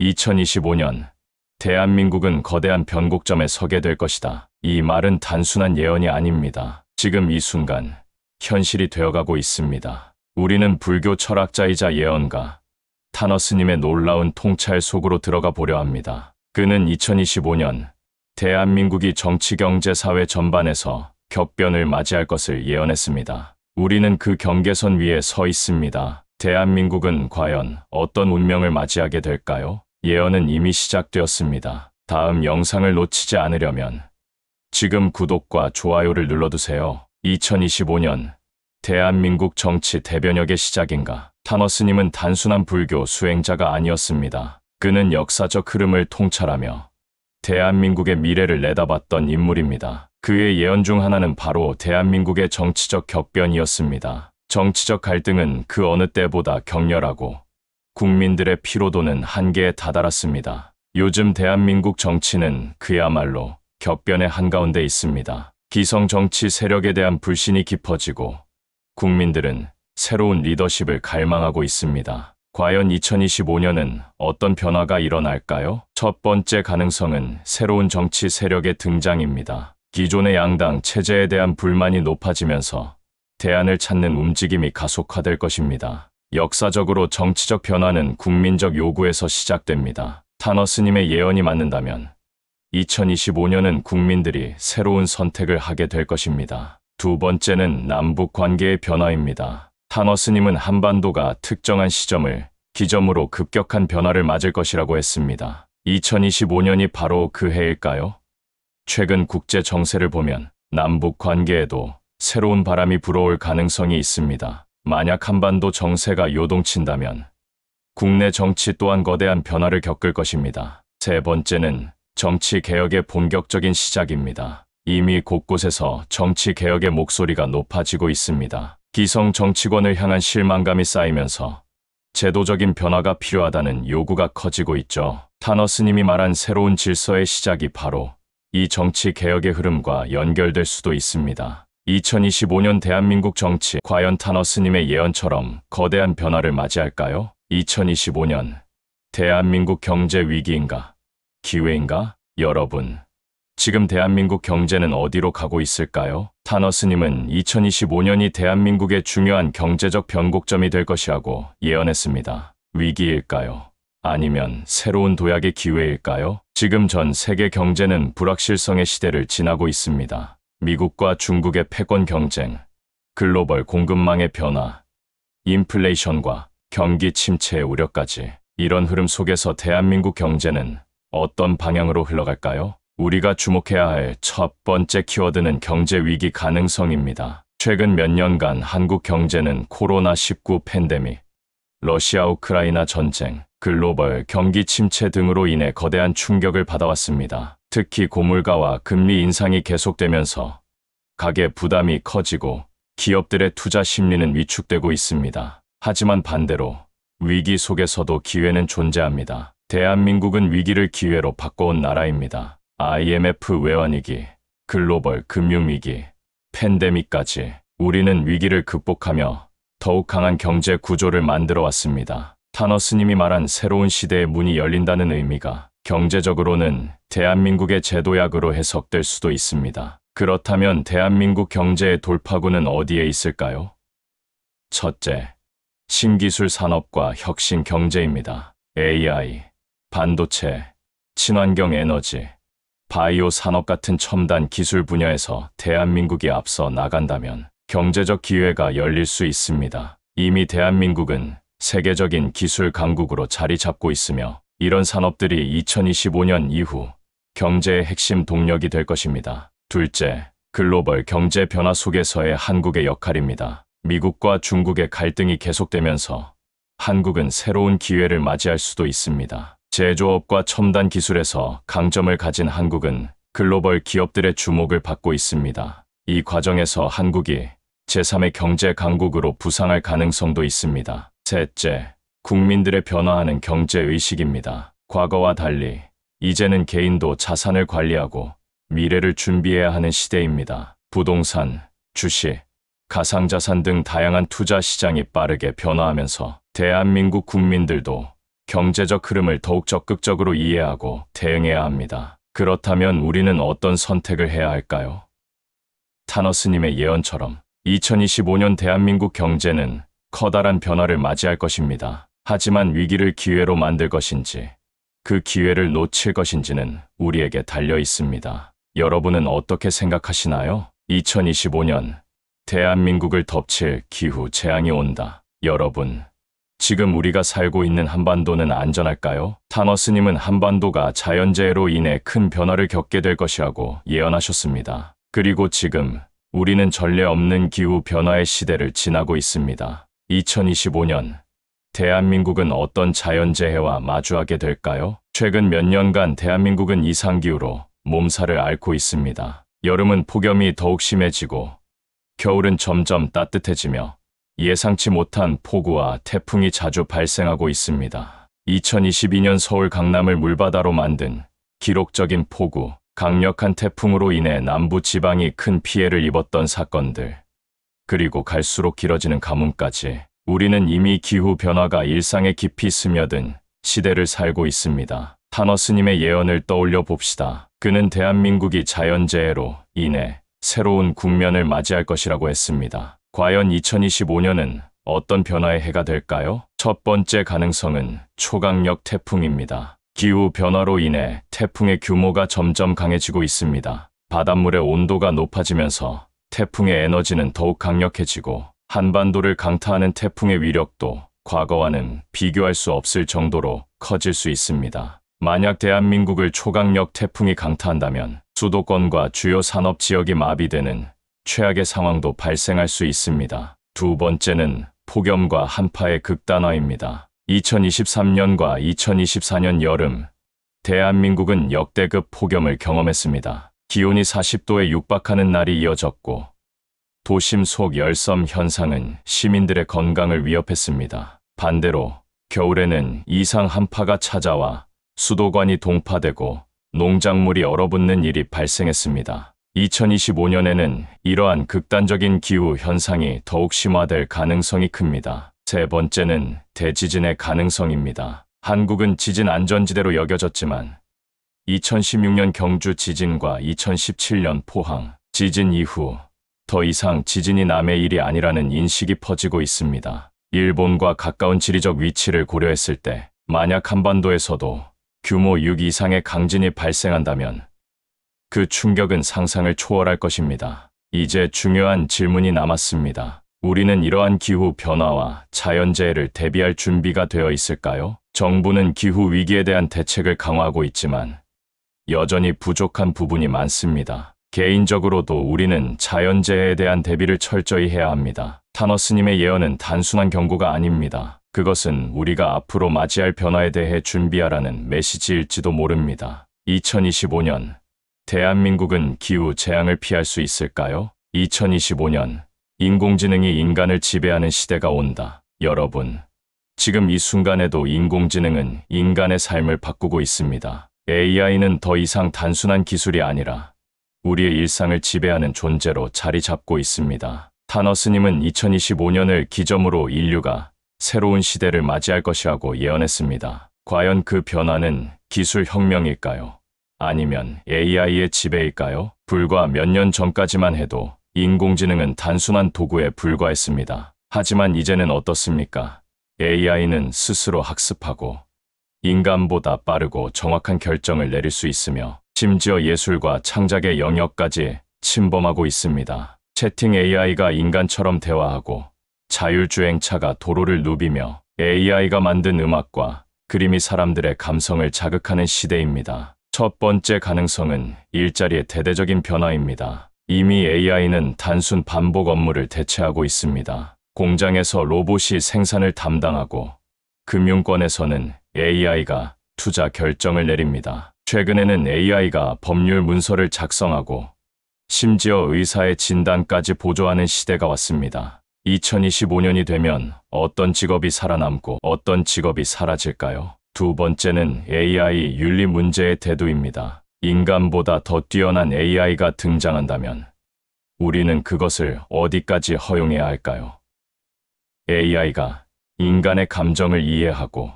2025년 대한민국은 거대한 변곡점에 서게 될 것이다. 이 말은 단순한 예언이 아닙니다. 지금 이 순간 현실이 되어가고 있습니다. 우리는 불교 철학자이자 예언가 타너스님의 놀라운 통찰 속으로 들어가 보려 합니다. 그는 2025년 대한민국이 정치, 경제, 사회 전반에서 격변을 맞이할 것을 예언했습니다. 우리는 그 경계선 위에 서 있습니다. 대한민국은 과연 어떤 운명을 맞이하게 될까요? 예언은 이미 시작되었습니다. 다음 영상을 놓치지 않으려면 지금 구독과 좋아요를 눌러두세요. 2025년 대한민국 정치 대변혁의 시작인가? 타너스님은 단순한 불교 수행자가 아니었습니다. 그는 역사적 흐름을 통찰하며 대한민국의 미래를 내다봤던 인물입니다. 그의 예언 중 하나는 바로 대한민국의 정치적 격변이었습니다. 정치적 갈등은 그 어느 때보다 격렬하고 국민들의 피로도는 한계에 다다랐습니다. 요즘 대한민국 정치는 그야말로 격변의 한가운데 있습니다. 기성 정치 세력에 대한 불신이 깊어지고 국민들은 새로운 리더십을 갈망하고 있습니다. 과연 2025년은 어떤 변화가 일어날까요? 첫 번째 가능성은 새로운 정치 세력의 등장입니다. 기존의 양당 체제에 대한 불만이 높아지면서 대안을 찾는 움직임이 가속화될 것입니다. 역사적으로 정치적 변화는 국민적 요구에서 시작됩니다. 타너스님의 예언이 맞는다면 2025년은 국민들이 새로운 선택을 하게 될 것입니다. 두 번째는 남북 관계의 변화입니다. 타너스님은 한반도가 특정한 시점을 기점으로 급격한 변화를 맞을 것이라고 했습니다. 2025년이 바로 그 해일까요? 최근 국제 정세를 보면 남북 관계에도 새로운 바람이 불어올 가능성이 있습니다. 만약 한반도 정세가 요동친다면 국내 정치 또한 거대한 변화를 겪을 것입니다. 세 번째는 정치 개혁의 본격적인 시작입니다. 이미 곳곳에서 정치 개혁의 목소리가 높아지고 있습니다. 기성 정치권을 향한 실망감이 쌓이면서 제도적인 변화가 필요하다는 요구가 커지고 있죠. 타너스님이 말한 새로운 질서의 시작이 바로 이 정치 개혁의 흐름과 연결될 수도 있습니다. 2025년 대한민국 정치, 과연 타너스님의 예언처럼 거대한 변화를 맞이할까요? 2025년 대한민국 경제 위기인가? 기회인가? 여러분, 지금 대한민국 경제는 어디로 가고 있을까요? 타너스님은 2025년이 대한민국의 중요한 경제적 변곡점이 될 것이라고 예언했습니다. 위기일까요? 아니면 새로운 도약의 기회일까요? 지금 전 세계 경제는 불확실성의 시대를 지나고 있습니다. 미국과 중국의 패권 경쟁, 글로벌 공급망의 변화, 인플레이션과 경기 침체의 우려까지, 이런 흐름 속에서 대한민국 경제는 어떤 방향으로 흘러갈까요? 우리가 주목해야 할 첫 번째 키워드는 경제 위기 가능성입니다. 최근 몇 년간 한국 경제는 코로나19 팬데믹, 러시아 우크라이나 전쟁, 글로벌 경기 침체 등으로 인해 거대한 충격을 받아왔습니다. 특히 고물가와 금리 인상이 계속되면서 가계 부담이 커지고 기업들의 투자 심리는 위축되고 있습니다. 하지만 반대로 위기 속에서도 기회는 존재합니다. 대한민국은 위기를 기회로 바꿔온 나라입니다. IMF 외환위기, 글로벌 금융위기, 팬데믹까지 우리는 위기를 극복하며 더욱 강한 경제 구조를 만들어 왔습니다. 타너스님이 말한 새로운 시대의 문이 열린다는 의미가 경제적으로는 대한민국의 제도약으로 해석될 수도 있습니다. 그렇다면 대한민국 경제의 돌파구는 어디에 있을까요? 첫째, 신기술 산업과 혁신 경제입니다. AI, 반도체, 친환경 에너지, 바이오 산업 같은 첨단 기술 분야에서 대한민국이 앞서 나간다면 경제적 기회가 열릴 수 있습니다. 이미 대한민국은 세계적인 기술 강국으로 자리 잡고 있으며 이런 산업들이 2025년 이후 경제의 핵심 동력이 될 것입니다. 둘째, 글로벌 경제 변화 속에서의 한국의 역할입니다. 미국과 중국의 갈등이 계속되면서 한국은 새로운 기회를 맞이할 수도 있습니다. 제조업과 첨단 기술에서 강점을 가진 한국은 글로벌 기업들의 주목을 받고 있습니다. 이 과정에서 한국이 제3의 경제 강국으로 부상할 가능성도 있습니다. 셋째, 국민들의 변화하는 경제의식입니다. 과거와 달리 이제는 개인도 자산을 관리하고 미래를 준비해야 하는 시대입니다. 부동산, 주식, 가상자산 등 다양한 투자 시장이 빠르게 변화하면서 대한민국 국민들도 경제적 흐름을 더욱 적극적으로 이해하고 대응해야 합니다. 그렇다면 우리는 어떤 선택을 해야 할까요? 타너스님의 예언처럼 2025년 대한민국 경제는 커다란 변화를 맞이할 것입니다. 하지만 위기를 기회로 만들 것인지, 그 기회를 놓칠 것인지는 우리에게 달려 있습니다. 여러분은 어떻게 생각하시나요? 2025년 대한민국을 덮칠 기후 재앙이 온다. 여러분, 지금 우리가 살고 있는 한반도는 안전할까요? 타너스님은 한반도가 자연재해로 인해 큰 변화를 겪게 될 것이라고 예언하셨습니다. 그리고 지금 우리는 전례 없는 기후 변화의 시대를 지나고 있습니다. 2025년 대한민국은 어떤 자연재해와 마주하게 될까요? 최근 몇 년간 대한민국은 이상기후로 몸살을 앓고 있습니다. 여름은 폭염이 더욱 심해지고 겨울은 점점 따뜻해지며 예상치 못한 폭우와 태풍이 자주 발생하고 있습니다. 2022년 서울 강남을 물바다로 만든 기록적인 폭우, 강력한 태풍으로 인해 남부 지방이 큰 피해를 입었던 사건들, 그리고 갈수록 길어지는 가뭄까지 우리는 이미 기후 변화가 일상에 깊이 스며든 시대를 살고 있습니다. 타너스님의 예언을 떠올려 봅시다. 그는 대한민국이 자연재해로 인해 새로운 국면을 맞이할 것이라고 했습니다. 과연 2025년은 어떤 변화의 해가 될까요? 첫 번째 가능성은 초강력 태풍입니다. 기후 변화로 인해 태풍의 규모가 점점 강해지고 있습니다. 바닷물의 온도가 높아지면서 태풍의 에너지는 더욱 강력해지고 한반도를 강타하는 태풍의 위력도 과거와는 비교할 수 없을 정도로 커질 수 있습니다. 만약 대한민국을 초강력 태풍이 강타한다면 수도권과 주요 산업 지역이 마비되는 최악의 상황도 발생할 수 있습니다. 두 번째는 폭염과 한파의 극단화입니다. 2023년과 2024년 여름, 대한민국은 역대급 폭염을 경험했습니다. 기온이 40도에 육박하는 날이 이어졌고, 도심 속 열섬 현상은 시민들의 건강을 위협했습니다. 반대로 겨울에는 이상 한파가 찾아와 수도관이 동파되고 농작물이 얼어붙는 일이 발생했습니다. 2025년에는 이러한 극단적인 기후 현상이 더욱 심화될 가능성이 큽니다. 세 번째는 대지진의 가능성입니다. 한국은 지진 안전지대로 여겨졌지만 2016년 경주 지진과 2017년 포항 지진 이후 더 이상 지진이 남의 일이 아니라는 인식이 퍼지고 있습니다. 일본과 가까운 지리적 위치를 고려했을 때 만약 한반도에서도 규모 6 이상의 강진이 발생한다면 그 충격은 상상을 초월할 것입니다. 이제 중요한 질문이 남았습니다. 우리는 이러한 기후 변화와 자연재해를 대비할 준비가 되어 있을까요? 정부는 기후 위기에 대한 대책을 강화하고 있지만 여전히 부족한 부분이 많습니다. 개인적으로도 우리는 자연재해에 대한 대비를 철저히 해야 합니다. 타너스님의 예언은 단순한 경고가 아닙니다. 그것은 우리가 앞으로 맞이할 변화에 대해 준비하라는 메시지일지도 모릅니다. 2025년 대한민국은 기후 재앙을 피할 수 있을까요? 2025년 인공지능이 인간을 지배하는 시대가 온다. 여러분, 지금 이 순간에도 인공지능은 인간의 삶을 바꾸고 있습니다. AI는 더 이상 단순한 기술이 아니라 우리의 일상을 지배하는 존재로 자리 잡고 있습니다. 타너스님은 2025년을 기점으로 인류가 새로운 시대를 맞이할 것이라고 예언했습니다. 과연 그 변화는 기술 혁명일까요? 아니면 AI의 지배일까요? 불과 몇 년 전까지만 해도 인공지능은 단순한 도구에 불과했습니다. 하지만 이제는 어떻습니까? AI는 스스로 학습하고 인간보다 빠르고 정확한 결정을 내릴 수 있으며 심지어 예술과 창작의 영역까지 침범하고 있습니다. 채팅 AI가 인간처럼 대화하고 자율주행차가 도로를 누비며 AI가 만든 음악과 그림이 사람들의 감성을 자극하는 시대입니다. 첫 번째 가능성은 일자리의 대대적인 변화입니다. 이미 AI는 단순 반복 업무를 대체하고 있습니다. 공장에서 로봇이 생산을 담당하고 금융권에서는 AI가 투자 결정을 내립니다. 최근에는 AI가 법률 문서를 작성하고 심지어 의사의 진단까지 보조하는 시대가 왔습니다. 2025년이 되면 어떤 직업이 살아남고 어떤 직업이 사라질까요? 두 번째는 AI 윤리 문제의 대두입니다. 인간보다 더 뛰어난 AI가 등장한다면 우리는 그것을 어디까지 허용해야 할까요? AI가 인간의 감정을 이해하고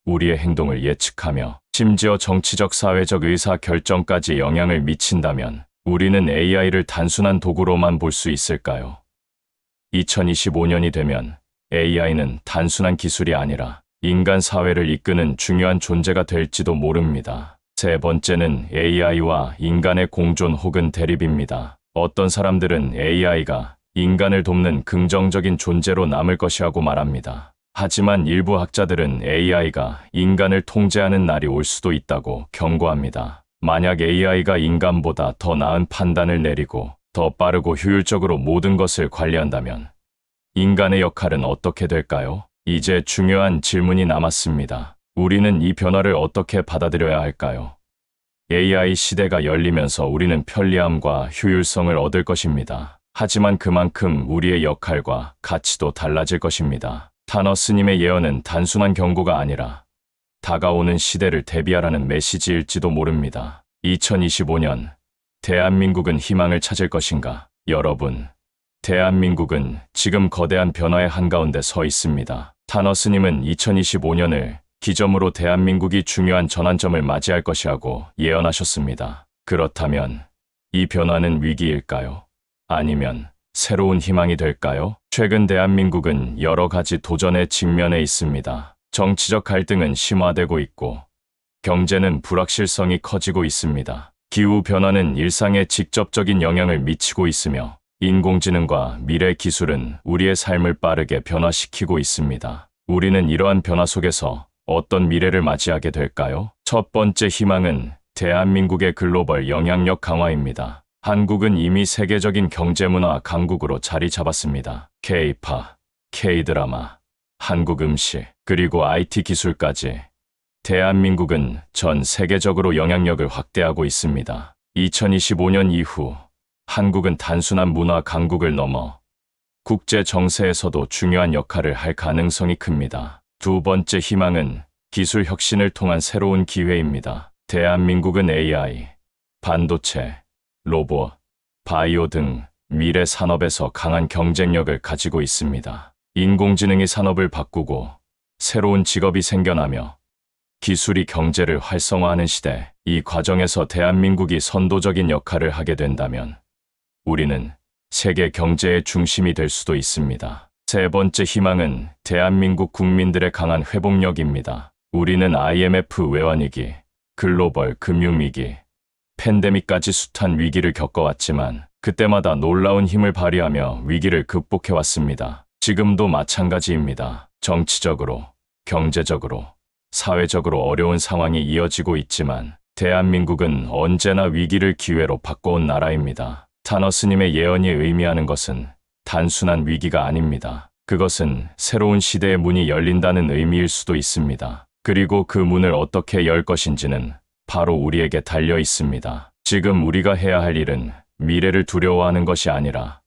우리의 행동을 예측하며 심지어 정치적 사회적 의사 결정까지 영향을 미친다면 우리는 AI를 단순한 도구로만 볼 수 있을까요? 2025년이 되면 AI는 단순한 기술이 아니라 인간 사회를 이끄는 중요한 존재가 될지도 모릅니다. 세 번째는 AI와 인간의 공존 혹은 대립입니다. 어떤 사람들은 AI가 인간을 돕는 긍정적인 존재로 남을 것이라고 말합니다. 하지만 일부 학자들은 AI가 인간을 통제하는 날이 올 수도 있다고 경고합니다. 만약 AI가 인간보다 더 나은 판단을 내리고 더 빠르고 효율적으로 모든 것을 관리한다면 인간의 역할은 어떻게 될까요? 이제 중요한 질문이 남았습니다. 우리는 이 변화를 어떻게 받아들여야 할까요? AI 시대가 열리면서 우리는 편리함과 효율성을 얻을 것입니다. 하지만 그만큼 우리의 역할과 가치도 달라질 것입니다. 타너스님의 예언은 단순한 경고가 아니라 다가오는 시대를 대비하라는 메시지일지도 모릅니다. 2025년, 대한민국은 희망을 찾을 것인가? 여러분, 대한민국은 지금 거대한 변화의 한가운데 서 있습니다. 타너스님은 2025년을 기점으로 대한민국이 중요한 전환점을 맞이할 것이라고 예언하셨습니다. 그렇다면 이 변화는 위기일까요? 아니면 새로운 희망이 될까요? 최근 대한민국은 여러 가지 도전에 직면해 있습니다. 정치적 갈등은 심화되고 있고 경제는 불확실성이 커지고 있습니다. 기후변화는 일상에 직접적인 영향을 미치고 있으며 인공지능과 미래 기술은 우리의 삶을 빠르게 변화시키고 있습니다. 우리는 이러한 변화 속에서 어떤 미래를 맞이하게 될까요? 첫 번째 희망은 대한민국의 글로벌 영향력 강화입니다. 한국은 이미 세계적인 경제문화 강국으로 자리 잡았습니다. K-팝, K-드라마, 한국 음식, 그리고 IT 기술까지 대한민국은 전 세계적으로 영향력을 확대하고 있습니다. 2025년 이후 한국은 단순한 문화 강국을 넘어 국제 정세에서도 중요한 역할을 할 가능성이 큽니다. 두 번째 희망은 기술 혁신을 통한 새로운 기회입니다. 대한민국은 AI, 반도체, 로봇, 바이오 등 미래 산업에서 강한 경쟁력을 가지고 있습니다. 인공지능이 산업을 바꾸고 새로운 직업이 생겨나며 기술이 경제를 활성화하는 시대, 이 과정에서 대한민국이 선도적인 역할을 하게 된다면 우리는 세계 경제의 중심이 될 수도 있습니다. 세 번째 희망은 대한민국 국민들의 강한 회복력입니다. 우리는 IMF 외환위기, 글로벌 금융위기, 팬데믹까지 숱한 위기를 겪어왔지만 그때마다 놀라운 힘을 발휘하며 위기를 극복해왔습니다. 지금도 마찬가지입니다. 정치적으로, 경제적으로, 사회적으로 어려운 상황이 이어지고 있지만 대한민국은 언제나 위기를 기회로 바꿔온 나라입니다. 타너스님의 예언이 의미하는 것은 단순한 위기가 아닙니다. 그것은 새로운 시대의 문이 열린다는 의미일 수도 있습니다. 그리고 그 문을 어떻게 열 것인지는 바로 우리에게 달려 있습니다. 지금 우리가 해야 할 일은 미래를 두려워하는 것이 아니라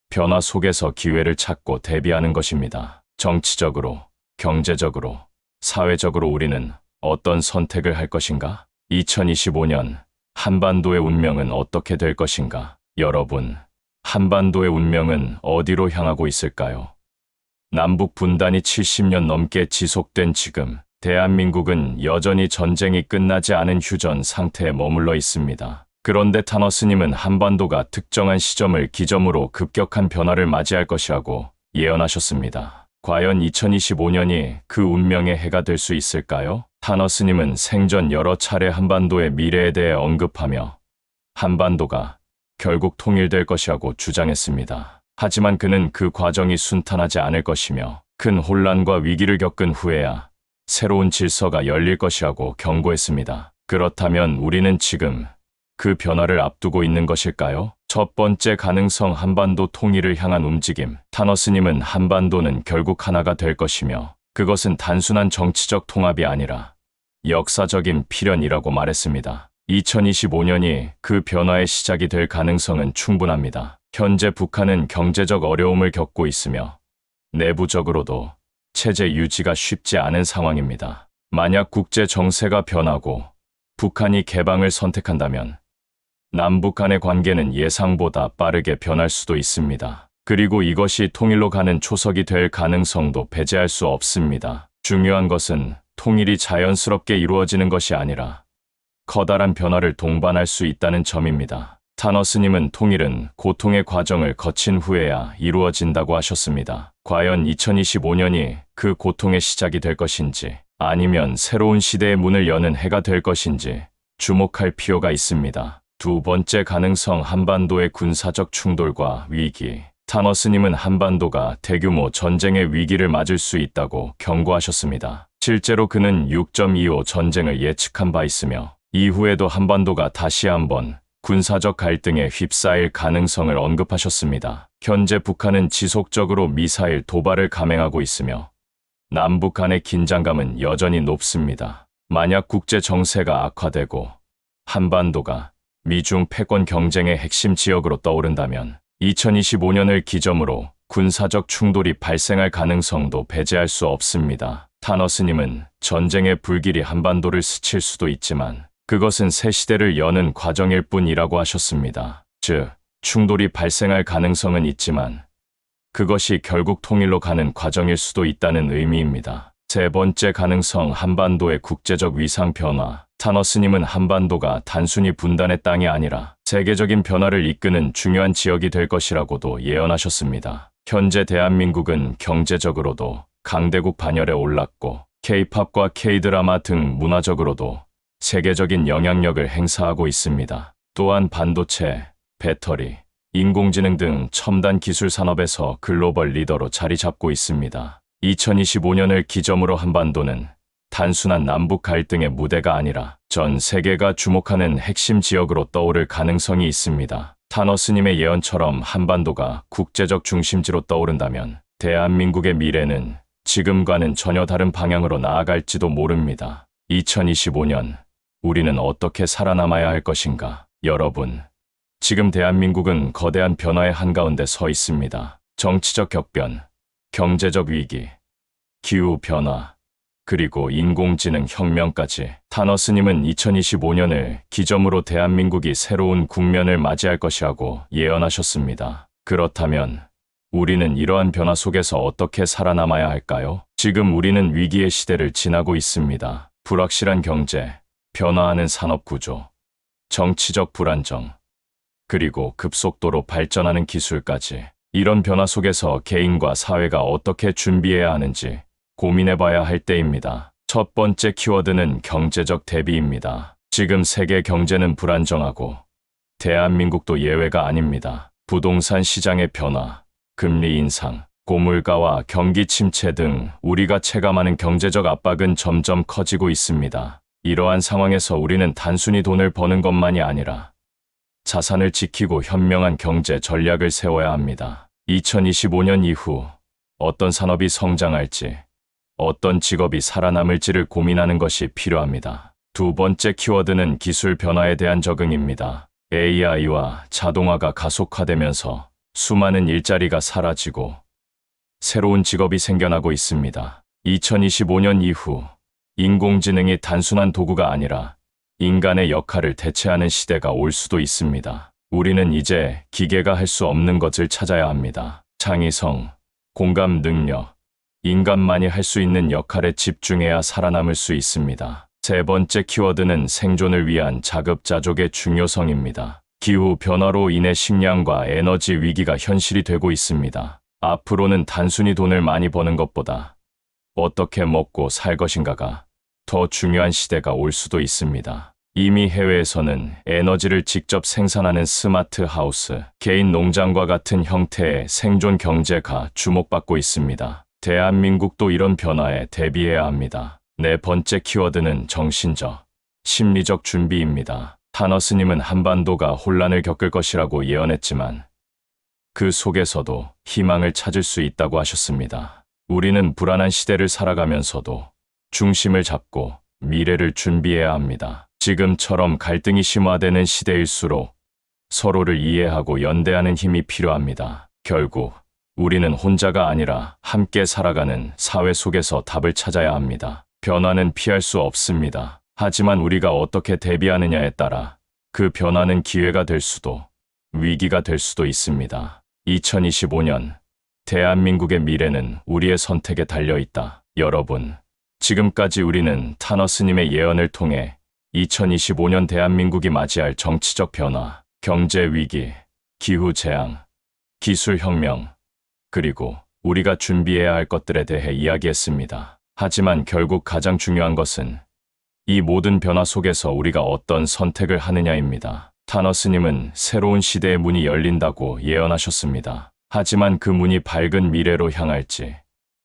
변화 속에서 기회를 찾고 대비하는 것입니다. 정치적으로, 경제적으로, 사회적으로 우리는 어떤 선택을 할 것인가? 2025년 한반도의 운명은 어떻게 될 것인가? 여러분, 한반도의 운명은 어디로 향하고 있을까요? 남북 분단이 70년 넘게 지속된 지금, 대한민국은 여전히 전쟁이 끝나지 않은 휴전 상태에 머물러 있습니다. 그런데 타너스님은 한반도가 특정한 시점을 기점으로 급격한 변화를 맞이할 것이라고 예언하셨습니다. 과연 2025년이 그 운명의 해가 될 수 있을까요? 타너스님은 생전 여러 차례 한반도의 미래에 대해 언급하며 한반도가 결국 통일될 것이라고 주장했습니다. 하지만 그는 그 과정이 순탄하지 않을 것이며 큰 혼란과 위기를 겪은 후에야 새로운 질서가 열릴 것이라고 경고했습니다. 그렇다면 우리는 지금 그 변화를 앞두고 있는 것일까요? 첫 번째 가능성, 한반도 통일을 향한 움직임. 타너스님은 한반도는 결국 하나가 될 것이며 그것은 단순한 정치적 통합이 아니라 역사적인 필연이라고 말했습니다. 2025년이 그 변화의 시작이 될 가능성은 충분합니다. 현재 북한은 경제적 어려움을 겪고 있으며 내부적으로도 체제 유지가 쉽지 않은 상황입니다. 만약 국제 정세가 변하고 북한이 개방을 선택한다면 남북 간의 관계는 예상보다 빠르게 변할 수도 있습니다. 그리고 이것이 통일로 가는 초석이 될 가능성도 배제할 수 없습니다. 중요한 것은 통일이 자연스럽게 이루어지는 것이 아니라 커다란 변화를 동반할 수 있다는 점입니다. 타너스님은 통일은 고통의 과정을 거친 후에야 이루어진다고 하셨습니다. 과연 2025년이 그 고통의 시작이 될 것인지 아니면 새로운 시대의 문을 여는 해가 될 것인지 주목할 필요가 있습니다. 두 번째 가능성, 한반도의 군사적 충돌과 위기. 타너스님은 한반도가 대규모 전쟁의 위기를 맞을 수 있다고 경고하셨습니다. 실제로 그는 6.25 전쟁을 예측한 바 있으며 이후에도 한반도가 다시 한번 군사적 갈등에 휩싸일 가능성을 언급하셨습니다. 현재 북한은 지속적으로 미사일 도발을 감행하고 있으며 남북 간의 긴장감은 여전히 높습니다. 만약 국제 정세가 악화되고 한반도가 미중 패권 경쟁의 핵심 지역으로 떠오른다면 2025년을 기점으로 군사적 충돌이 발생할 가능성도 배제할 수 없습니다. 타너스님은 전쟁의 불길이 한반도를 스칠 수도 있지만 그것은 새 시대를 여는 과정일 뿐이라고 하셨습니다. 즉, 충돌이 발생할 가능성은 있지만 그것이 결국 통일로 가는 과정일 수도 있다는 의미입니다. 세 번째 가능성, 한반도의 국제적 위상 변화. 타너스님은 한반도가 단순히 분단의 땅이 아니라 세계적인 변화를 이끄는 중요한 지역이 될 것이라고도 예언하셨습니다. 현재 대한민국은 경제적으로도 강대국 반열에 올랐고 K-팝과 K-드라마 등 문화적으로도 세계적인 영향력을 행사하고 있습니다. 또한 반도체, 배터리, 인공지능 등 첨단 기술 산업에서 글로벌 리더로 자리 잡고 있습니다. 2025년을 기점으로 한반도는 단순한 남북 갈등의 무대가 아니라 전 세계가 주목하는 핵심 지역으로 떠오를 가능성이 있습니다. 타너스님의 예언처럼 한반도가 국제적 중심지로 떠오른다면 대한민국의 미래는 지금과는 전혀 다른 방향으로 나아갈지도 모릅니다. 2025년, 우리는 어떻게 살아남아야 할 것인가? 여러분, 지금 대한민국은 거대한 변화의 한가운데 서 있습니다. 정치적 격변, 경제적 위기, 기후변화, 그리고 인공지능 혁명까지. 타너스님은 2025년을 기점으로 대한민국이 새로운 국면을 맞이할 것이라고 예언하셨습니다. 그렇다면 우리는 이러한 변화 속에서 어떻게 살아남아야 할까요? 지금 우리는 위기의 시대를 지나고 있습니다. 불확실한 경제, 변화하는 산업구조, 정치적 불안정, 그리고 급속도로 발전하는 기술까지. 이런 변화 속에서 개인과 사회가 어떻게 준비해야 하는지 고민해봐야 할 때입니다. 첫 번째 키워드는 경제적 대비입니다. 지금 세계 경제는 불안정하고 대한민국도 예외가 아닙니다. 부동산 시장의 변화, 금리 인상, 고물가와 경기 침체 등 우리가 체감하는 경제적 압박은 점점 커지고 있습니다. 이러한 상황에서 우리는 단순히 돈을 버는 것만이 아니라 자산을 지키고 현명한 경제 전략을 세워야 합니다. 2025년 이후 어떤 산업이 성장할지, 어떤 직업이 살아남을지를 고민하는 것이 필요합니다. 두 번째 키워드는 기술 변화에 대한 적응입니다. AI와 자동화가 가속화되면서 수많은 일자리가 사라지고 새로운 직업이 생겨나고 있습니다. 2025년 이후 인공지능이 단순한 도구가 아니라 인간의 역할을 대체하는 시대가 올 수도 있습니다. 우리는 이제 기계가 할 수 없는 것을 찾아야 합니다. 창의성, 공감 능력, 인간만이 할 수 있는 역할에 집중해야 살아남을 수 있습니다. 세 번째 키워드는 생존을 위한 자급자족의 중요성입니다. 기후 변화로 인해 식량과 에너지 위기가 현실이 되고 있습니다. 앞으로는 단순히 돈을 많이 버는 것보다 어떻게 먹고 살 것인가가 더 중요한 시대가 올 수도 있습니다. 이미 해외에서는 에너지를 직접 생산하는 스마트 하우스, 개인 농장과 같은 형태의 생존 경제가 주목받고 있습니다. 대한민국도 이런 변화에 대비해야 합니다. 네 번째 키워드는 정신적, 심리적 준비입니다. 타너스님은 한반도가 혼란을 겪을 것이라고 예언했지만 그 속에서도 희망을 찾을 수 있다고 하셨습니다. 우리는 불안한 시대를 살아가면서도 중심을 잡고 미래를 준비해야 합니다. 지금처럼 갈등이 심화되는 시대일수록 서로를 이해하고 연대하는 힘이 필요합니다. 결국 우리는 혼자가 아니라 함께 살아가는 사회 속에서 답을 찾아야 합니다. 변화는 피할 수 없습니다. 하지만 우리가 어떻게 대비하느냐에 따라 그 변화는 기회가 될 수도 위기가 될 수도 있습니다. 2025년 대한민국의 미래는 우리의 선택에 달려 있다. 여러분, 지금까지 우리는 타너스님의 예언을 통해 2025년 대한민국이 맞이할 정치적 변화, 경제 위기, 기후 재앙, 기술 혁명, 그리고 우리가 준비해야 할 것들에 대해 이야기했습니다. 하지만 결국 가장 중요한 것은 이 모든 변화 속에서 우리가 어떤 선택을 하느냐입니다. 타너스님은 새로운 시대의 문이 열린다고 예언하셨습니다. 하지만 그 문이 밝은 미래로 향할지,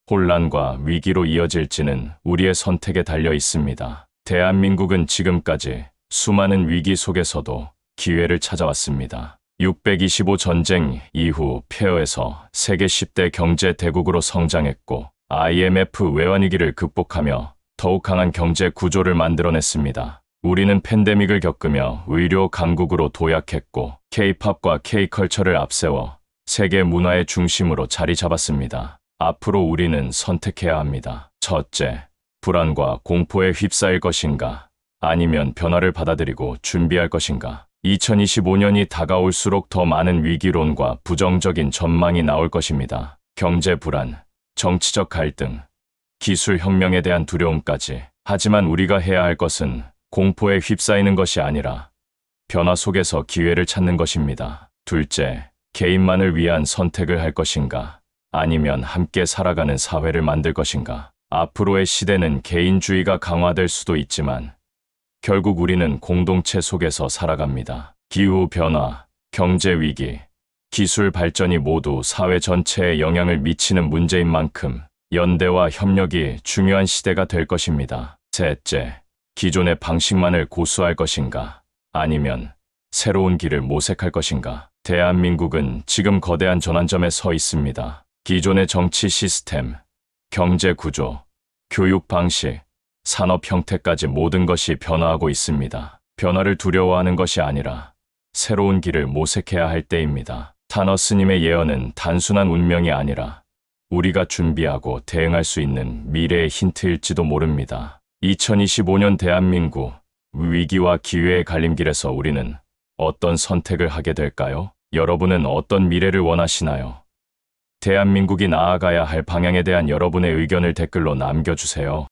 혼란과 위기로 이어질지는 우리의 선택에 달려 있습니다. 대한민국은 지금까지 수많은 위기 속에서도 기회를 찾아왔습니다. 625 전쟁 이후 폐허에서 세계 10대 경제 대국으로 성장했고 IMF 외환위기를 극복하며 더욱 강한 경제 구조를 만들어냈습니다. 우리는 팬데믹을 겪으며 의료 강국으로 도약했고 K-팝과 K-컬처를 앞세워 세계 문화의 중심으로 자리 잡았습니다. 앞으로 우리는 선택해야 합니다. 첫째, 불안과 공포에 휩싸일 것인가? 아니면 변화를 받아들이고 준비할 것인가? 2025년이 다가올수록 더 많은 위기론과 부정적인 전망이 나올 것입니다. 경제 불안, 정치적 갈등, 기술 혁명에 대한 두려움까지. 하지만 우리가 해야 할 것은 공포에 휩싸이는 것이 아니라 변화 속에서 기회를 찾는 것입니다. 둘째, 개인만을 위한 선택을 할 것인가? 아니면 함께 살아가는 사회를 만들 것인가? 앞으로의 시대는 개인주의가 강화될 수도 있지만 결국 우리는 공동체 속에서 살아갑니다. 기후 변화, 경제 위기, 기술 발전이 모두 사회 전체에 영향을 미치는 문제인 만큼 연대와 협력이 중요한 시대가 될 것입니다. 셋째, 기존의 방식만을 고수할 것인가? 아니면 새로운 길을 모색할 것인가? 대한민국은 지금 거대한 전환점에 서 있습니다. 기존의 정치 시스템, 경제 구조, 교육 방식, 산업 형태까지 모든 것이 변화하고 있습니다. 변화를 두려워하는 것이 아니라 새로운 길을 모색해야 할 때입니다. 타너스님의 예언은 단순한 운명이 아니라 우리가 준비하고 대응할 수 있는 미래의 힌트일지도 모릅니다. 2025년 대한민국, 위기와 기회의 갈림길에서 우리는 어떤 선택을 하게 될까요? 여러분은 어떤 미래를 원하시나요? 대한민국이 나아가야 할 방향에 대한 여러분의 의견을 댓글로 남겨주세요.